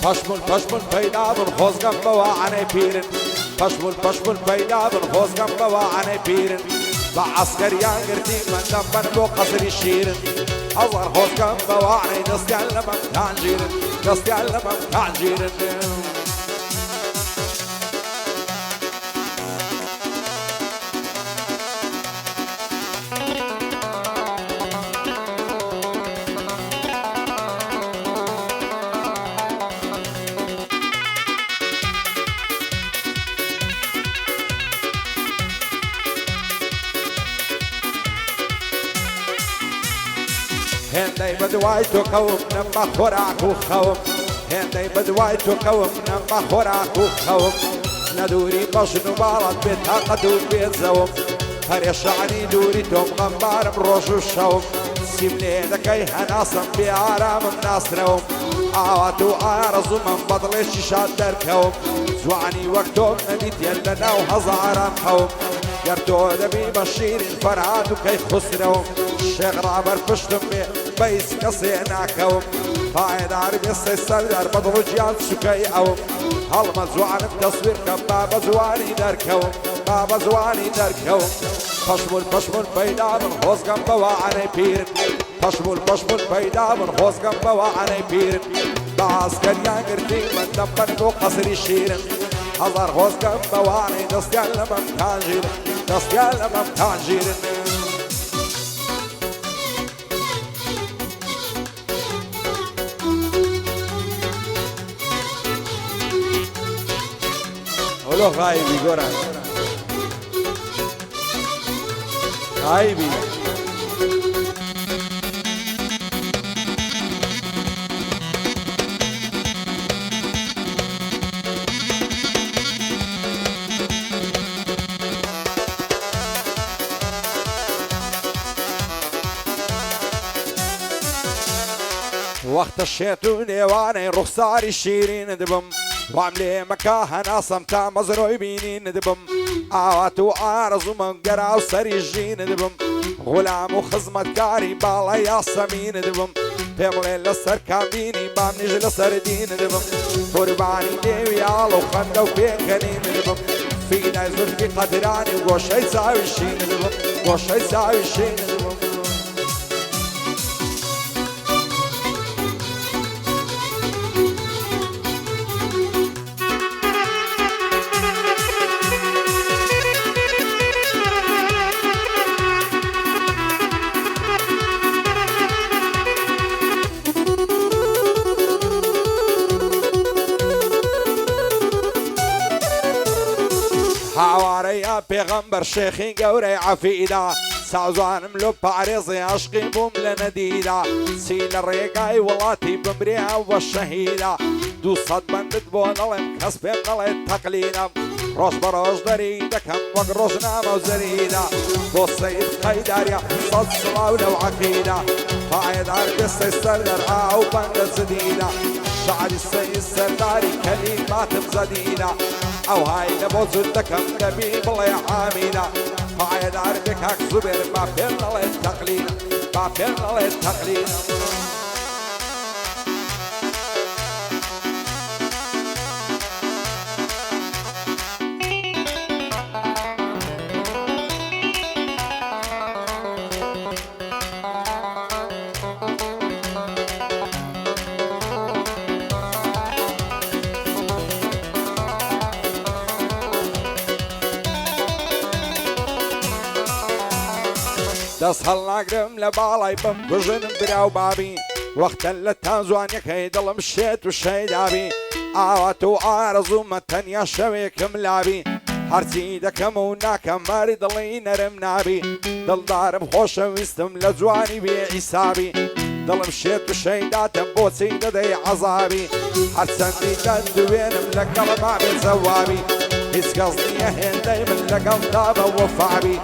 پشمون پیدا بن خوزگم بوانه پیرن پشمون پیدا بن خوزگم بوانه پیرن با عسکریان گردی من دنبن بو قصری شیرن هزار خوزگم بوانه دستیان لبم تانجیرن دستیان لبم تانجیرن هندي بدواي تكوم نما خوراك وخوم هندي بدواي تكوم نما خوراك وخوم ندوري بشنو بالد بيتها قدوم بيت زوم هريش عني دوري توم غمار بروش الشوم سيبلي دكي هناصم بآرام الناس نوم عواتو عارزو من بطلش شاد دركوم زواني وقتهم نديت يلنا وهزاران خوم يرتو دبي بشير الفرعات وكي خسرهم الشيخ رابر فشتم بيس كسيناكوم قايد عربي السيسر بدر جيال سكي اوم هالما زوان التصوير كبابا زواني دركوم بابا زواني دركوم پشمول پیدا من خوزگم بوانه پیرن پشمول پیدا من خوزگم بوانه پیرن باز کریان گردی من دنبن بو قصری شیرن هزار خوزگم بوانه دستیان لمم تانجیرن دستیان لمم تانجیرن ولو غايبي قران غايبي وقت الشيطون يواني رخصاري الشيرين دبم وعملي مكاها ناصم تا مزروي بينين دبم عواتو عارزو من قراو سريجين دبم غلام وخزمة كاري بالا ياسمين دبم بيملي لسر كامبيني بامنيج لسر دين دبم قرباني ديوي عالو خندو بيكنين دبم في نازل في قدراني وغوشي ساوي الشين دبم وغوشي ساوي الشين دبم حواري پیغمبر شيخي قوري عفيدا سعزان ملو بعريضي عشقي بوم لنديدا سيل الريقاي ولاتي بمريها والشهيدة دو صد بندد بون الام كسبين غلط تقليدا روش بروش دريدا كم وقروشنا موزريدا بو سيد خيداريا صد صلاولة وعقيدة قايد عربي السيسردر او بندد زديدا شعر السيد السرداري كلمات مزديدة او هاي لبوزو دكم نبي بلا حامينا قايد عربك هاك زبير ما فينا للتقليد ما فينا للتقليد دست هالناقرم لبالاي بمبجن براو بابي وقت اللي تانزواني كيدل مشيت وشيدابي عواتو عارزو متنيا شويك ملابي هرتي دكم وناكم مارد اللي نرم نابي دل دارم خوش ويستم لجواني بعيسابي دل مشيت وشيدات بوتي ددي عذابي هرتسندي دندوينم لقل ما بزوابي هيس قصدي هين دايما لقل دابا وفعبي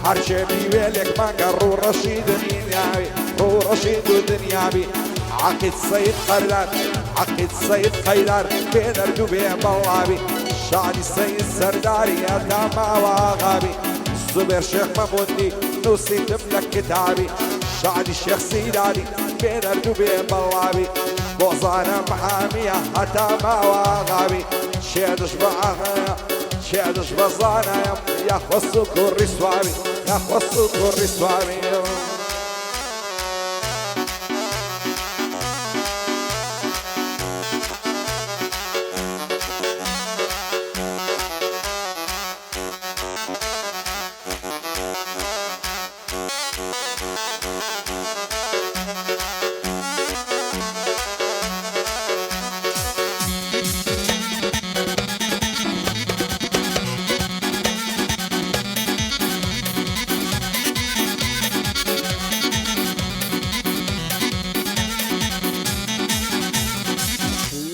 هرشي بيويلك ما قرو رشيد دنيابي رو رشيد دنيابي عقد سيد خردار عقد سيد خيدار بيدر دوبي بلابي شادي سيد سرداري أداما واغابي زبير شيخ ممودي نوسي تملك كتابي شادي شيخ سيداري بيدر دوبي بلابي بوزانة محامية حتى ما واغابي شيدش بعغايا شيدش بزانا يا خصو كوري سوامي يا خصو كوري سوامي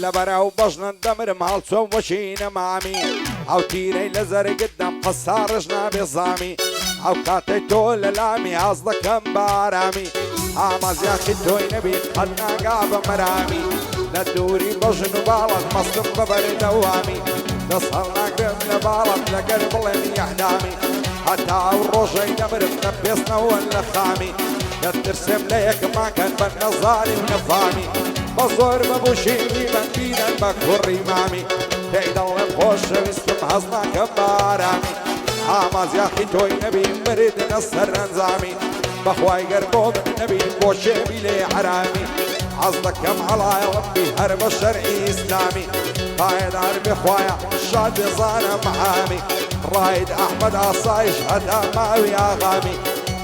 لبراو بجنا الدمر مالصوم وشينا معمي او تيري لزر قدام قصارجنا بظامي او كاتي تول لامي عصدك بارامي عماز يا خدوي نبي خدنا قاب مرامي لدوري بجن بالك مصدم ببر دوامي نصلنا قرم لبالك لقلب لين يحدامي حتى الرجي نمر نبيسنا ولا خامي نترسم ليك ما كان بالنظاري ونفامي بزور ببوشيني بندينا بكوري مامي تيد الله خوش بسكم حزنا كبارامي عماز يا اخي توي نبي مرد نصر نزامي بخواي قربوب نبي بوشي بلي حرامي عصدك كم على ربي هرب الشرعي اسلامي قايد عربي خوايا الشاد بزانا محامي رايد احمد عصايش هدا ماوي اغامي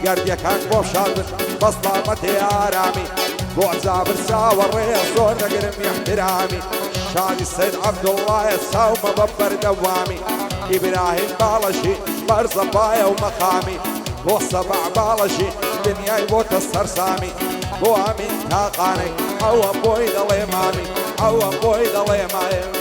قردي كان بوب شاد بصلامتي ارامي بوعزا برسا والريح زور نقرم احترامي شادي السيد عبد الله يساوم ببر دوامي ابراهيم بالشي برزا بايا ومقامي بو سبع بالشي دنيا يبوت السرسامي بو امين تاقاني او بوي دلي مامي او بوي دلي مامي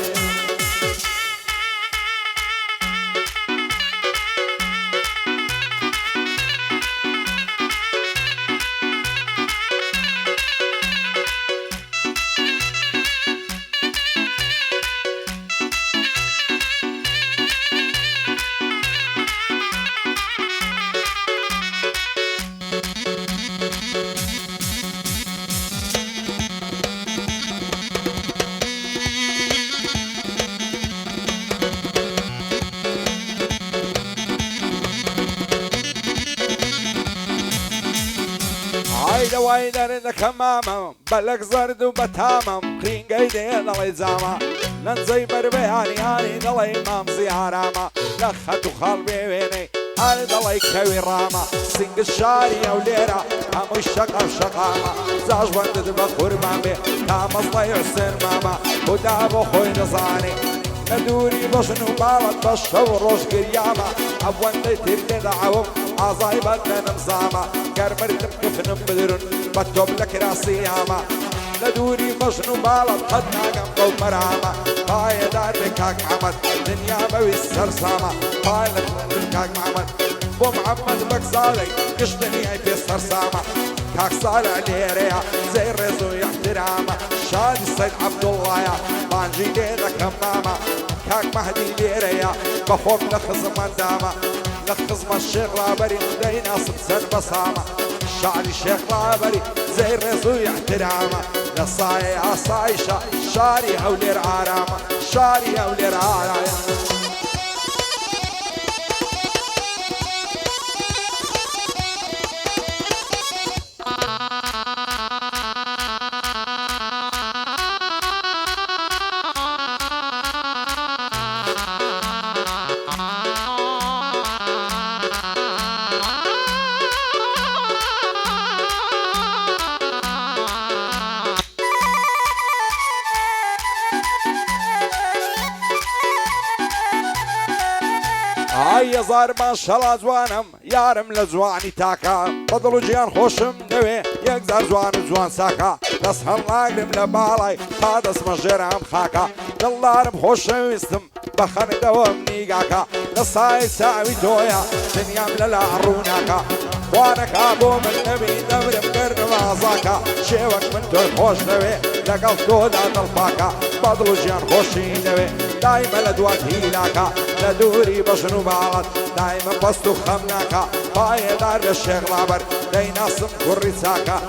ويدر الكمامة بلق زرد وبتامم خين قيدي ضلي زاما لنزي بربياني هاني ضلي مام زياراما لخت وخالبي ويني هاني ضلي كوي راما سنق الشاري وليرا همو الشقا وشقامة زاج بندد بخور مامي كامز ضي حسين ماما ودابو خوي نزاني ندوري بشنو بالت بشو روش قرياما أبوان دي تردي دعوم عزاي بدنا نمزاما كرمرتم كفنم بدرن بطوب لك راسي ياما ندوري بشنو بالت خدنا قنبو مراما هاي دار بكاك محمد دنيا بوي السرسامة هاي بكاك محمد بو محمد بكسالي قشتني اي في السرسامة كاك صالع ليريا زي الرزو يحترامة شادي السيد عبد الله يا بانجي ليلة كمامة كاك مهدي ليريا بخوف لخزم مندامة لخزم الشيخ رابري دينا سبسن بصامة شعري الشيخ رابري زي الرزو يحترامة لصاي عصايشة شاري هولي رعارامة شاري هولي رعارامة هاي زار ما شاء الله زوانم يارم لزواني تاكا بطلو جيان خوشم دوي يقدر زوان ساكا نسهر ناقلم لبالاي هذا اسم جرام خاكا دلارم خوشم ويستم بخن دوم نيقاكا نصاي ساوي تويا دنيام للعروناكا وانك ابو من نبي دمرم قرن وازاكا شيوك من توي خوش دوي لقل تودا دلباكا بطلو جيان خوشي دوي دايما لدوات هيلاكا لدوري بشنو بعض دايما بستو خمناكا باي دار الشيخ لابر داي ناصم كوري ساكا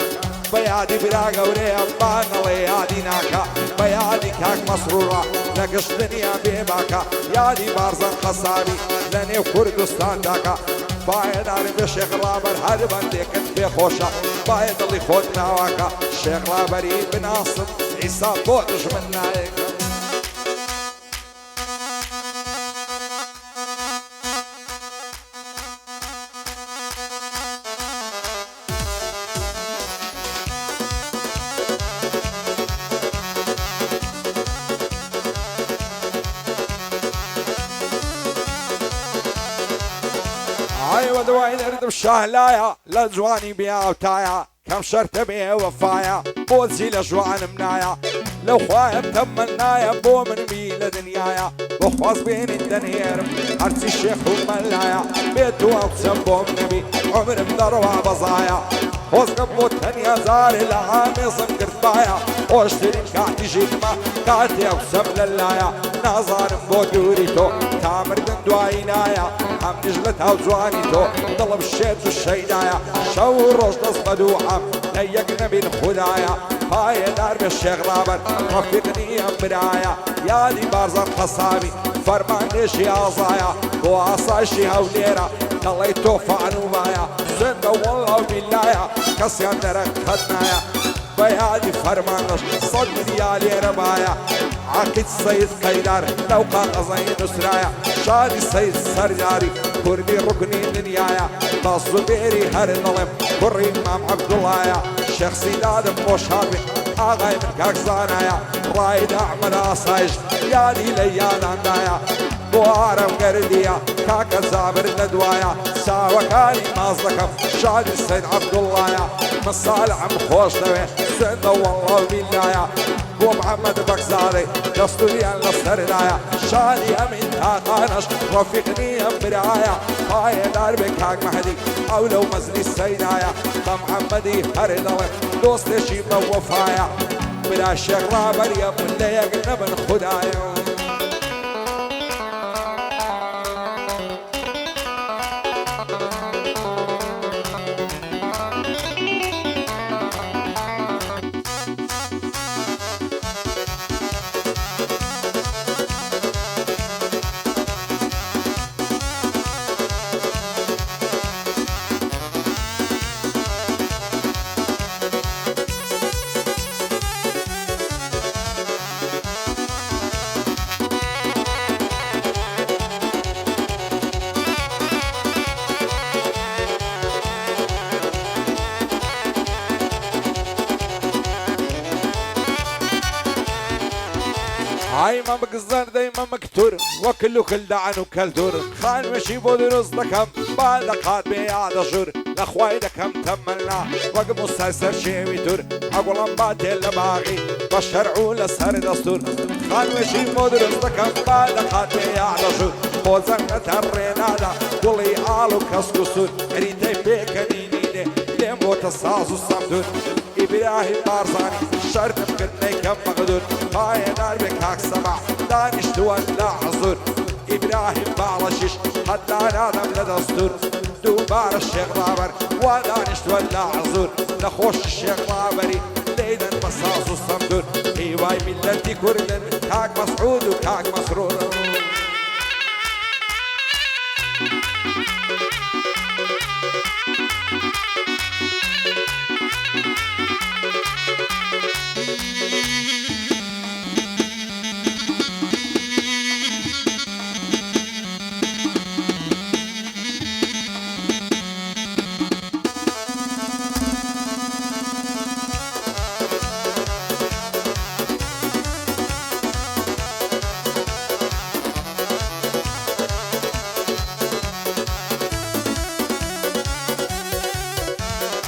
بيادي براغ وريم بانلي يادي ناكا بيادي كاك مسرورة لقش دنيا بيباكا يادي بارزان خصابي لني كردستان داكا باید عارف شیخ رابر هر بنده کت بخوشه باید اللي خود نواکا شیخ رابری بناصر عیسی بودش من نایک ايوه دواي نرد بشهلايا لجواني بيا وتايا كم شرط بيه وفايا بوزي لجوان منايا لو خوايا بتمنايا بو من ميل دنيايا بخواص بين الدنير عرسي الشيخ وملايا بيتو اقسم بو نبي عمر بدروا بزايا خوز قبو تنيا زار العامي صنقرت بايا واشتري كاتي جيتما كاتي اقسم للايا نازار بو دوريتو تامر دندواينايا هم نجلتها وزوانيتو طلب الشيت والشيدايا شو الروش تصبدو عم ليقنا بين خدايا هاي دار بالشيخ رابر رفقني برايا يا دي بارزان خصابي فرمان ليشي عصايا وعصايشي هوليرا طليتو فعنو بايا سنة والله وبالله كسيان درك خدنايا بيادي فرمانش صد ديالي ربايا عقد السيد قيدار لو قال قصين نسرايا شادي السيد سرجاري كردي ركني دنيايا تصبيري هر ظلم كري امام عبد الله شيخ سيداد مشابه اغاي من كاكزانايا رايد اعمل اصايش يالي ليان عندايا بوارم قردية كاكا زابر ندوايا ساوى كاني مازلكم شادي السيد عبد الله مصالح مخوش دوي سنة والله وبالله ومحمد بكزاري دستوري النصرنايا شادي امين تاقانش رفيقني برعايا هاي دار بكاك مهدي او لو مزلي السيدايا محمدي هردوي دوست شي موفايا بلا الشيخ رابر يا من ليقنا من خدايا هاي ما مقصر دايما مكتور وكله كل دعن وكل دور خان مشي بودروس دكم بعد قاد بيعاد شور لاخواي دكم تمنا وقف مسلسل شيوي دور اقول بعد باغي بشرعوا لسهر دستور خان مشي بودروس دكم بعد قاد بيعاد شور خوزن ترينادا قولي آلو كسكسور ريتي بيكنيني لموت الصاص والصمدور إبراهيم بارزاني شرط مكني كم مقدور هاي نار بكاك سبع دانش تولى عزور إبراهيم بعرشش حتى نادم لدستور دوبار الشيخ رابر ودانش تولى عزور نخوش الشيخ رابري ليدا مصاص والصمدور إيواي ملتي كردن كاك مسعود وكاك مسرور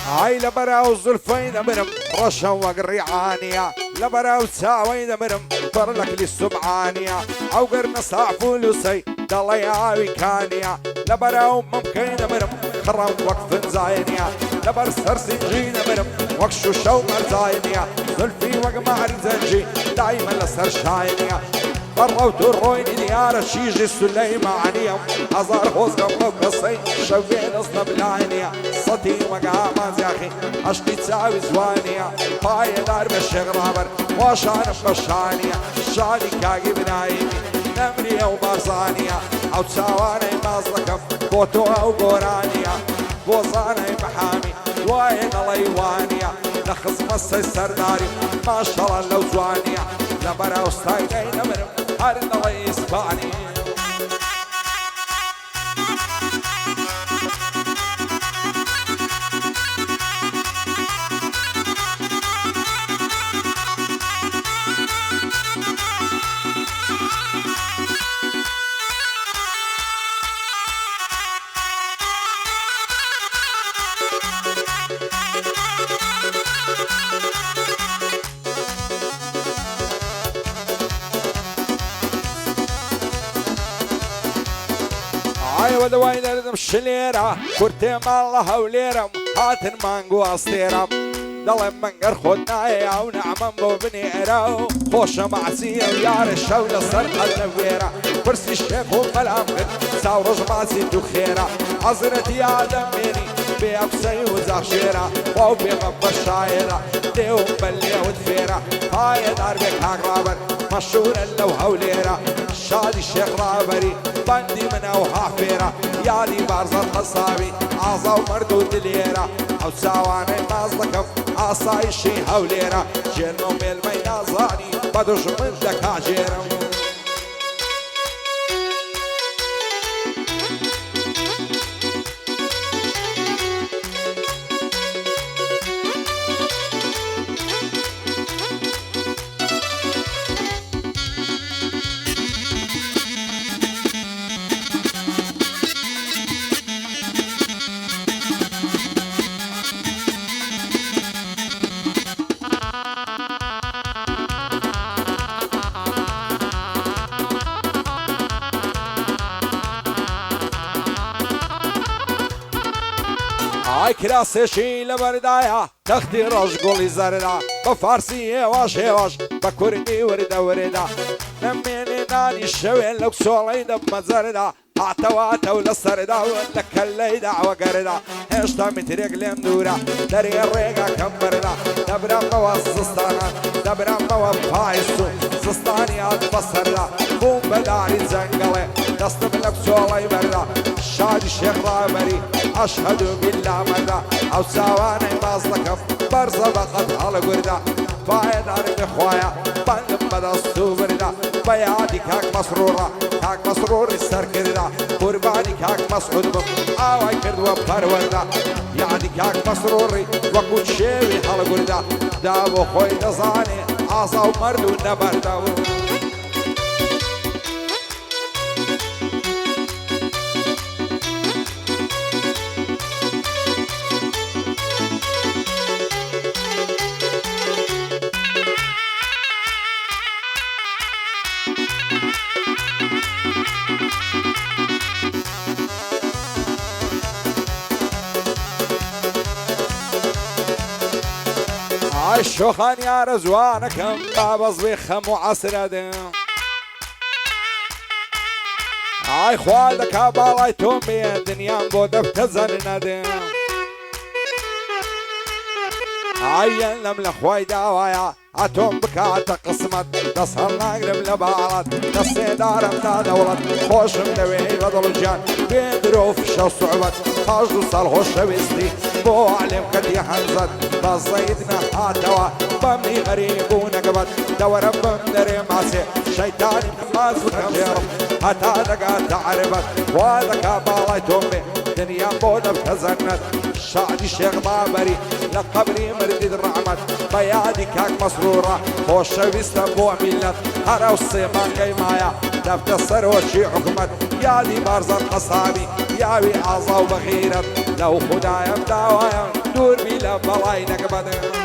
هاي لبراو زلفين مرم رشا وقريعانية لبراو ساوين مرم طرلك للسبعانية او قرنا صعفو لسي دلياوي كانية لبراو ممكن مرم خرم وقف زاينية لبر سرسنجين مرم وقشو شو مرزاينية زلفي وقمار زنجي دايما لسر شاينية مروا الروين ديار الشيج سليمانية هزار هوزقم قصي شوين اصلا بالعينية صتي مقامات يا اخي عشقي تساوي زوانية باي دار بالشغرابر وشان بشانية شاني كاقي بنايمي نمرية وبارزانية او تساواني مازلكم بوتو او قورانية بوزاني محامي وين الايوانية نخص مصي سرداري ما شاء الله لو زوانية لبرا وستايني نمرم هارن الله اسباني ودوين ردم شليرة كورتي مالها وليرة هاتن مانجو أصيرة ضل منقر خدنا يا ونعم بو بنيرة خوش معسية ويار الشولة صرقة النويرة كرسي الشيخ وملام ساورج معسي خيرة عزرتي يا دميني بأبسي وزاخشيرة وو بغب الشايرة ديوم بلي ودفيرة هاي دار بك هاقرابر مشهور اللوها وليرة شادي الشيخ رابري بندي من اوها فيرة يالي بارزة الخصابي عصا ومردود ليرة او ساواني مازلكم عصاي شي هوليرة جيرنو ميل مينازاني بدوش من دكا جيرم هاي كراسي شي لبردايا تختي رجقولي زردا بفارسية واش واش بكردي وردا وردا نميني ناني الشوين لو سولي دم زردا عتواتا ولا سردا ولا كلي دعوة قردا هشتا متريق لمدورا دري الريقا كمبردا دبرا موا زستانا دبرا موا بايسو زستاني اتبصردا بوم بداري زنقلي دستم لك سولي بردا شادي الشيخ رابري أشهد بالله مدى أو ساواني مازلكم برزة بقت على قردا فايد عرب إخوايا بندم بدا السوبردا بيادي كاك مسرورة كاك مسرور السركردا قرباني كاك مسعود بم آواي كردوا بروردا يعني كاك مسروري وكل شيوي على قردا دابو خوي نزاني عصا ومردو نبردا الشوخان يا رزوانكم بابز بيخم وعسرد عاي خوالك بالاي تومي الدنيا بودف تزن عين لم لخواي داوايا عتوم بكات قسمت تصهرنا قرب لبارات تصيدار امتا دولت خوش مدوي بدل جان بيدرو في شو صعبت خاجو صالحو شويستي بو علم كدي حنزت بصيدنا هاتوا بمني غريب ونقبت دور بمدري ماسي شيطاني ماس وكجيرم هتا دقا تعربت وذكا بالاي تومي دنيا بودا بتزنت شعدي الشيخ بابري لقبري مردد الرعمت بيادي كاك مسرورة خوش بيستبوع ملت هرا والصيمان قيمايا دفت السروشي حكمت يادي بارزة القصابي ياوي عصا وبخيرت لو خدايا مداوايا دور بلا بلاي نقبت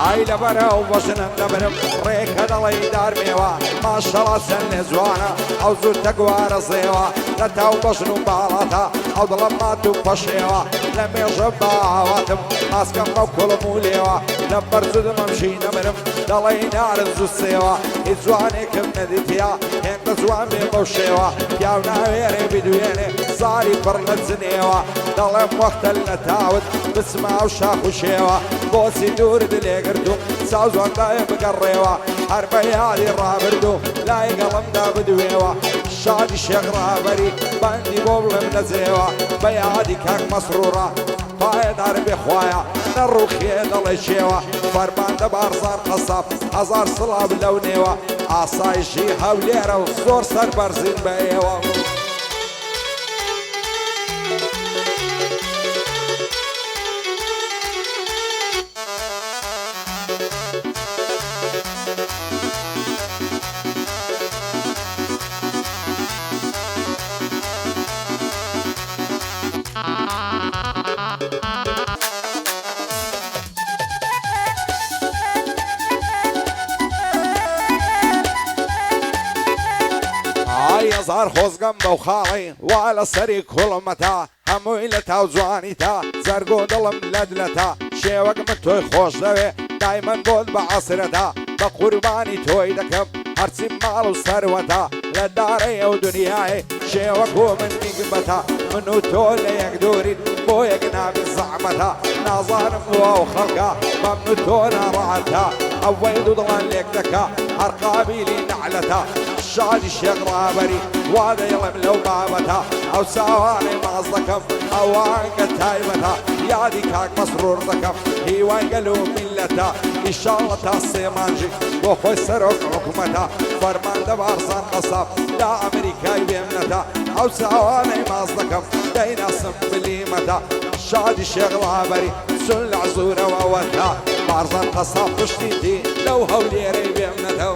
ئای لەبەرە و بەژنم دەبرم ڕێکە دەڵی دارمێوە ماشەڵا چەند لێ جوانە ئەو زوو تەگوارە زێوە لە تاو بەژن و باڵاتە ئەو دڵم مات و پەشێوە لە مێژە باواتم ئاسکەم بەو کوڵم و لێوە لە بەرزدم ئەمشی نەمرم دەڵی نارن زوو سێوە هیچ جوانێکم نەدیتیا هێندە جوان بێ بەو شێوە پیاو ناوێرێ بدوێنێ زاری پڕ لە جنێوە دەڵێم وەختە لە تاوت بچمە ئەو شاخ و شێوە بۆچی دوورت لێگرتوم ساو زۆندایە بگەڕێوە هەر بە یادی ڕابردوو لای گەڵمدا بدوێوە شادی شێخ ڕابەری بەندی بۆ بڵم نەجێوە بە یادی کاک مەسڕوڕە پایەدار بێخوایە نەڕوخێ دەڵێ شێوە فەرماندە بارزان قەسەب هەزار سڵاب لەو نێوە ئاسایشی هەولێرە و زۆر سەر بەرزین بە ئێوە هزار خۆزگەم بەو خاڵی وا لە سەری کوڵمەتا هەمووی لە تاو جوانی تا زەرگۆ دڵم لەدلەتا شێوەک من تۆی خۆش دەوێ دایمەن بۆت بە عەسرەتا بە قوربانی تۆی دەکەم هەرچی ماڵ و سەروەتا لە دارەی ئەو دنیای شێوەک و من میگمەتا من و تۆ لە یەک دوورین بۆ یەک ناوی زەحمەتا نازانم وا و خەڵکە بە من و تۆ ناڕەحەتا ئەوەی دوو دڵان لێک دەکا هەر قابیلی نەعلەتا شادی شێخ ڕابەری وا دەیڵم لەو بابەتە ئەو چاوانەی ماز دەکەم ئەوانگە تایبەتە یادی کاک مەسڕوڕ دەکەم هیوای گەل و میلەتە ئیشاڵە تا سێمانجی بۆ خۆی سەرۆک حکومەتە فەرماندە بارزان قەسەب لا ئەمریکای بێمنەتە ئەو چاوانەی ماز دەکەم دەیناسم بلیمەتە شادی شێخ ڕابەری چون لە عزوورەوەوەتە بارزان قەسەب پشتی دی لەو هەولێرەی بێمنەتە